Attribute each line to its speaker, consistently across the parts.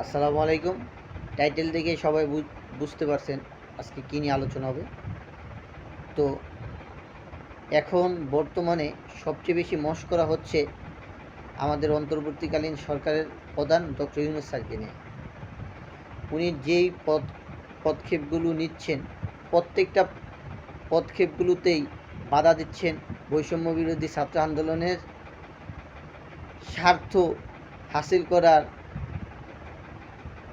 Speaker 1: আসসালামু আলাইকুম। টাইটেল দেখে সবাই বুঝতে পারছেন আজকে কী নিয়ে আলোচনা হবে। তো এখন বর্তমানে সবচেয়ে বেশি মশকরা হচ্ছে আমাদের অন্তর্বর্তীকালীন সরকারের প্রধান ডক্টর ইউনূস স্যারকে নিয়ে। উনি যেই পদক্ষেপগুলো নিচ্ছেন, প্রত্যেকটা পদক্ষেপগুলোতেই বাধা দিচ্ছেন বৈষম্য বিরোধী ছাত্র আন্দোলনের স্বার্থ হাসিল করার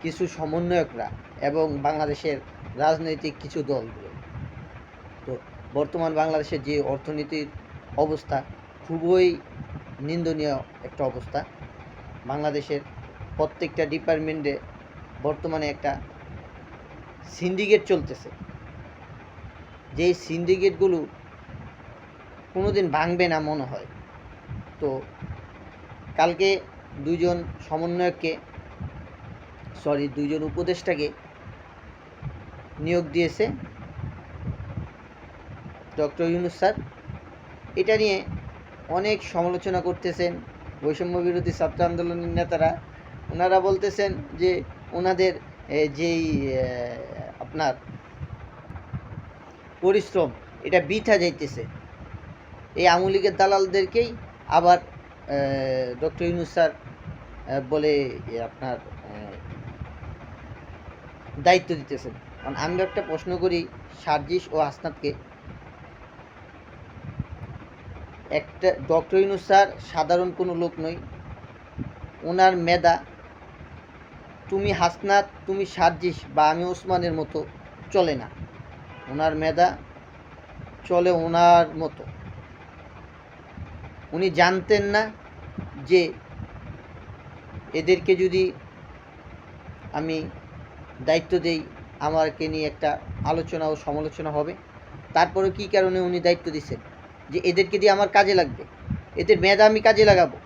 Speaker 1: কিছু সমন্বয়করা এবং বাংলাদেশের রাজনৈতিক কিছু দলগুলো। তো বর্তমান বাংলাদেশের যে অর্থনীতির অবস্থা খুবই নিন্দনীয় একটা অবস্থা। বাংলাদেশের প্রত্যেকটা ডিপার্টমেন্টে বর্তমানে একটা সিন্ডিকেট চলতেছে, যেই সিন্ডিকেটগুলো কোনো দিন ভাঙবে না মনে হয়। তো কালকে দুইজন উপদেষ্টাকে নিয়োগ দিয়েছে ডক্টর ইউনূস স্যার। এটা নিয়ে অনেক সমালোচনা করতেছেন বৈষম্য বিরোধী ছাত্র আন্দোলনের নেতারা। ওনারা বলতেছেন যে ওনাদের যেই আপনার পরিশ্রম এটা বৃথা যাইতেছে। এই আওয়ামী লীগের দালালদেরকেই আবার ডক্টর ইউনূস স্যার বলে আপনার দায়িত্ব দিতেছেন। কারণ আমি একটা প্রশ্ন করি সার্জিস ও হাসনাতকে, একটা ডক্টর ইউনূস স্যার সাধারণ কোনো লোক নয়। ওনার মেধা তুমি হাসনাত, তুমি সার্জিস বা আমি ওসমানের মতো চলে না। ওনার মেধা চলে ওনার মতো। উনি জানতেন না যে এদেরকে যদি আমি দায়িত্ব দেই আমাকে নিয়ে একটা আলোচনা ও সমালোচনা হবে। তারপরে কী কারণে উনি দায়িত্ব দিচ্ছেন যে এদেরকে দিয়ে আমার কাজে লাগবে, এদের মেধা আমি কাজে লাগাবো,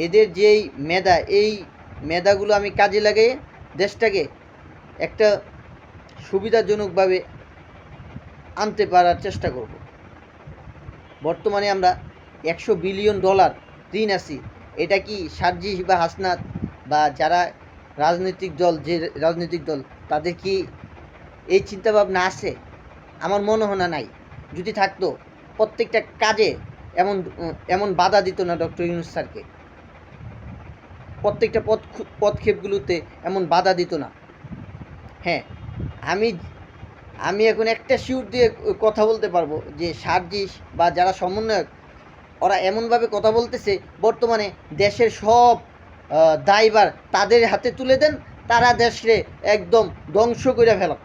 Speaker 1: এদের যেই মেধা এই মেধাগুলো আমি কাজে লাগিয়ে দেশটাকে একটা সুবিধাজনকভাবে আনতে পারার চেষ্টা করব। বর্তমানে আমরা $100 বিলিয়ন ঋণ আছি। এটা কি সার্জিস বা হাসনাত বা যারা রাজনৈতিক দল তাদের কি এই চিন্তাভাবনা আছে? আমার মনে হয় না নাই। যদি থাকতো প্রত্যেকটা কাজে এমন বাধা দিত না ডক্টর ইউনূস স্যারকে। প্রত্যেকটা পদক্ষেপগুলোতে এমন বাধা দিত না। হ্যাঁ, আমি এখন একটা শিওর দিয়ে কথা বলতে পারবো যে সার্জিস বা যারা সমন্বয়ক ওরা এমনভাবে কথা বলতেছে বর্তমানে দেশের সব দায়ভার তাদের হাতে তুলে দেন, তারা দেশে একদম ধ্বংস করে ফেলা।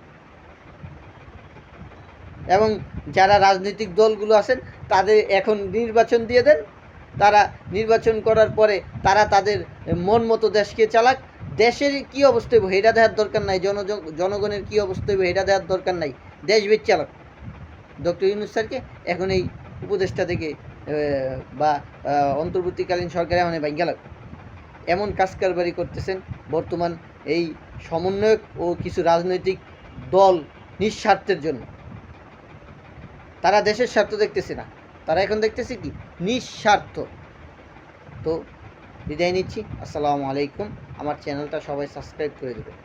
Speaker 1: এবং যারা রাজনৈতিক দলগুলো আছেন তাদের এখন নির্বাচন দিয়ে দেন, তারা নির্বাচন করার পরে তারা তাদের মন মতো দেশকে চালাক। দেশের কী অবস্থা হইব এটা দেওয়ার দরকার নাই, জনগণের কী অবস্থা হইব এটা দেওয়ার দরকার নাই, দেশ বেচ চালাক। ডক্টর ইউনূস স্যারকে এখন এই উপদেষ্টা থেকে বা অন্তর্বর্তীকালীন সরকারে মানে ভাঙ্গা লাগবে। এমন কাজ কারবারি করতেছেন বর্তমান এই সমন্বয়ক ও কিছু রাজনৈতিক দল নিঃস্বার্থের জন্য। তারা দেশের স্বার্থ দেখতেছে না, তারা এখন দেখতেছে কি নিঃস্বার্থ। তো বিদায় নিচ্ছি। আসসালামু আলাইকুম। আমার চ্যানেলটা সবাই সাবস্ক্রাইব করে দেবেন।